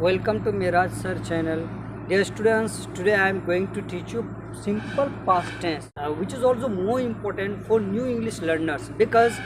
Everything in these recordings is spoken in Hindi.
Welcome to Miraj Sir channel. Dear students, today I am going to teach you simple past tense, which is also more important for new English learners because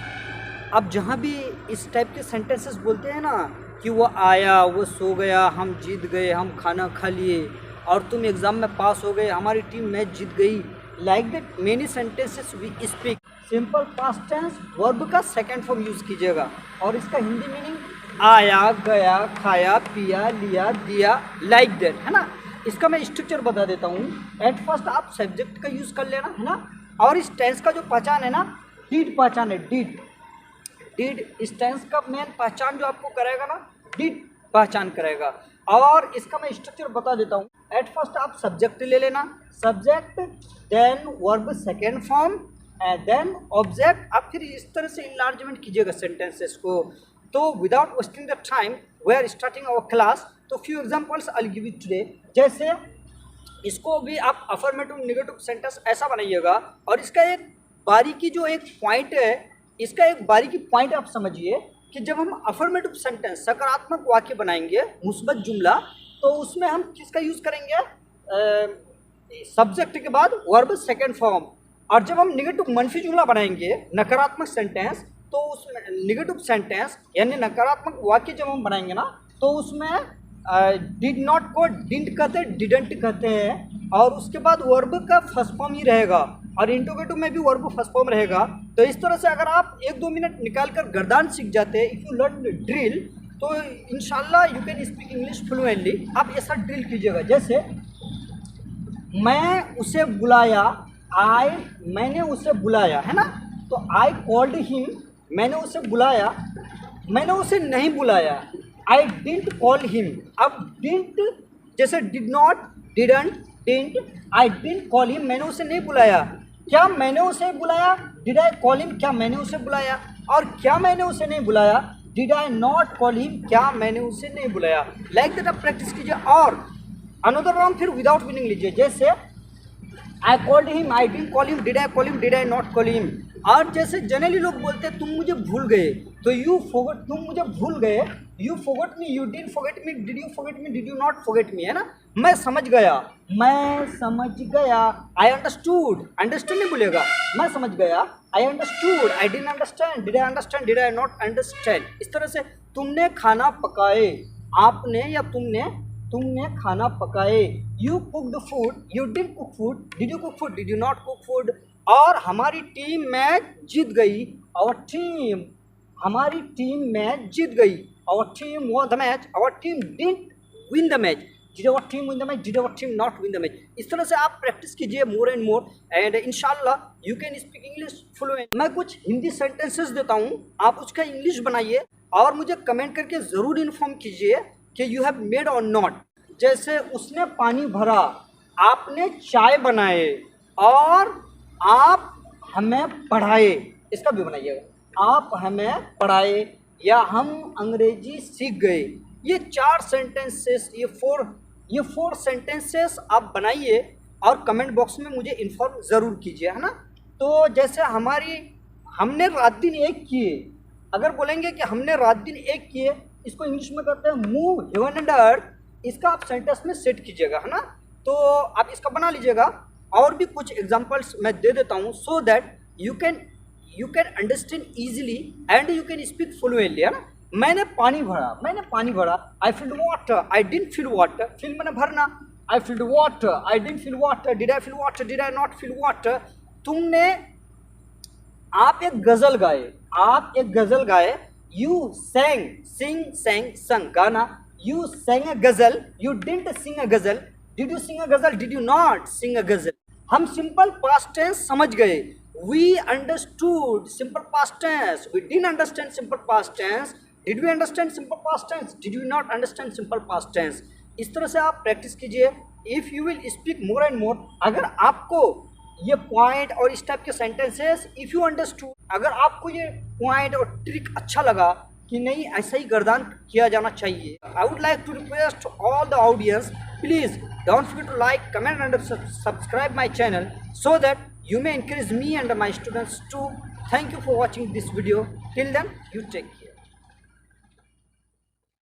आप जहाँ भी इस टाइप के सेंटेंसेस बोलते हैं ना कि वो आया, वो सो गया, हम जीत गए, हम खाना खा लिए और तुम एग्ज़ाम में पास हो गए, हमारी टीम मैच जीत गई, like that many sentences we speak simple past tense verb का सेकंड फॉर्म यूज़ कीजिएगा और इसका हिंदी मीनिंग आया, गया, खाया, पिया, लिया, दिया, लाइक दैट, है ना। इसका मैं स्ट्रक्चर बता देता हूँ। एट फर्स्ट आप सब्जेक्ट का यूज़ कर लेना, है ना। और इस टेंस का जो पहचान है ना, डिड पहचान है, डिड इस टेंस का मेन पहचान जो आपको करेगा ना, डिड पहचान करेगा। और इसका मैं स्ट्रक्चर बता देता हूँ। एट फर्स्ट आप सब्जेक्ट ले लेना, subject, then verb second form and then object. आप फिर इस तरह से इनलार्जमेंट कीजिएगा सेंटेंसेस को। तो without wasting the time we are starting our class. तो few examples I will give you today. जैसे इसको भी आप अफर्मेटिव नेगेटिव सेंटेंस ऐसा बनाइएगा और इसका एक बारीकी जो एक पॉइंट है, इसका एक बारीकी पॉइंट आप समझिए कि जब हम अफर्मेटिव सेंटेंस सकारात्मक वाक्य बनाएंगे, मुस्बत जुमला, तो उसमें हम किसका यूज़ करेंगे? सब्जेक्ट के बाद वर्ब सेकेंड फॉर्म। और जब हम नेगेटिव मंफी जुमला बनाएंगे, नकारात्मक सेंटेंस, तो उसमें नेगेटिव सेंटेंस यानी नकारात्मक वाक्य जब हम बनाएंगे ना, तो उसमें डिड नॉट को डिडंट कहते हैं, डिडंट कहते हैं। और उसके बाद वर्ब का फर्स्ट फॉर्म ही रहेगा और इंटरोगेटिव में भी वर्ब फर्स्ट फॉर्म रहेगा। तो इस तरह से अगर आप 1-2 मिनट निकाल कर गर्दान सीख जाते हैं, इफ़ यू लर्न ड्रिल, तो इंशाल्लाह you can speak English fluently. आप ऐसा ड्रिल कीजिएगा, जैसे मैं उसे बुलाया, मैंने उसे बुलाया, है ना। तो आई कॉल्ड हिम, मैंने उसे बुलाया, मैंने उसे नहीं बुलाया, आई डिडंट कॉल हिम। अब डिडंट जैसे did not, didn't, didn't, I didn't call him, मैंने उसे नहीं बुलाया। क्या मैंने उसे बुलाया? डिड आई कॉल हिम, क्या मैंने उसे बुलाया? और क्या मैंने उसे नहीं बुलाया? Did I not call him, क्या मैंने उसे नहीं बुलाया? लाइक दैट आप प्रैक्टिस कीजिए। और अनदर राउंड फिर विदाउट मीनिंग लीजिए, जैसे I called him, I didn't call him, did I call him, did I not call him. और जैसे जनरली लोग बोलते हैं तुम मुझे भूल गए, तो यू फॉरगॉट, तुम मुझे भूल गए, you forgot me, you didn't forget me, did you forget me, did you not forget me, है ना। मैं समझ गया, मैं समझ गया, आई अंडरस्टूड, अंडरस्टैंड नहीं बोलेगा, मैं समझ गया, I understood, I didn't understand, did I understand, did I not understand. इस तरह से तुमने खाना पकाए, आपने या तुमने खाना पकाए। You cooked food, you did cook food, did you cook food, did you not cook food. और हमारी टीम मैच जीत गई, आवर टीम, हमारी टीम मैच जीत गई, our team won the match, our team didn't win the match, did our team win the match, did our team not win the match. इस तरह से आप प्रैक्टिस कीजिए मोर एंड मोर एंड इंशाल्लाह you can speak English fluent. मैं कुछ हिंदी सेंटेंसेस देता हूँ, आप उसका इंग्लिश बनाइए और मुझे कमेंट करके ज़रूर इन्फॉर्म कीजिए कि यू हैव मेड और नॉट। जैसे उसने पानी भरा, आपने चाय बनाए और आप हमें पढ़ाए, इसका भी बनाइएगा, आप हमें पढ़ाए या हम अंग्रेजी सीख गए। ये 4 सेंटेंसेस, ये फोर सेंटेंसेस आप बनाइए और कमेंट बॉक्स में मुझे इन्फॉर्म ज़रूर कीजिए, है ना। तो जैसे हमने रात दिन एक किए, अगर बोलेंगे कि हमने रात दिन एक किए, इसको इंग्लिश में कहते हैं मूव हेवन एंड अर्थ। इसका आप सेंटेंस में सेट कीजिएगा, है ना। तो आप इसका बना लीजिएगा। और भी कुछ एग्जांपल्स मैं दे देता हूँ so that you can understand easily and you can speak fluently, है ना। मैंने पानी भरा, I filled water, I didn't fill water, fill मैंने भरना, I filled water, I didn't fill water, did I fill water, did I not fill water. आप एक गजल गाए, यू sang गाना, you sang a गजल, you didn't sing a गजल, did you sing a गजल, did you not sing a गजल। हम सिंपल पास्ट टेंस समझ गए, we understood simple past tense, we didn't understand simple past tense, did we understand simple past tense, did you not understand simple past tense। इस तरह से आप प्रैक्टिस कीजिए। If you will speak more and मोर, अगर आपको ये पॉइंट और इस टाइप के सेंटेंसेस इफ़ यू अंडरस्टूड, अगर आपको ये पॉइंट और ट्रिक अच्छा लगा कि नहीं ऐसा ही गर्दान किया जाना चाहिए, I would like to request all the audience, please don't forget to like, comment and subscribe my channel so that you may encourage me and my students too. Thank you for watching this video. Till then, you take care.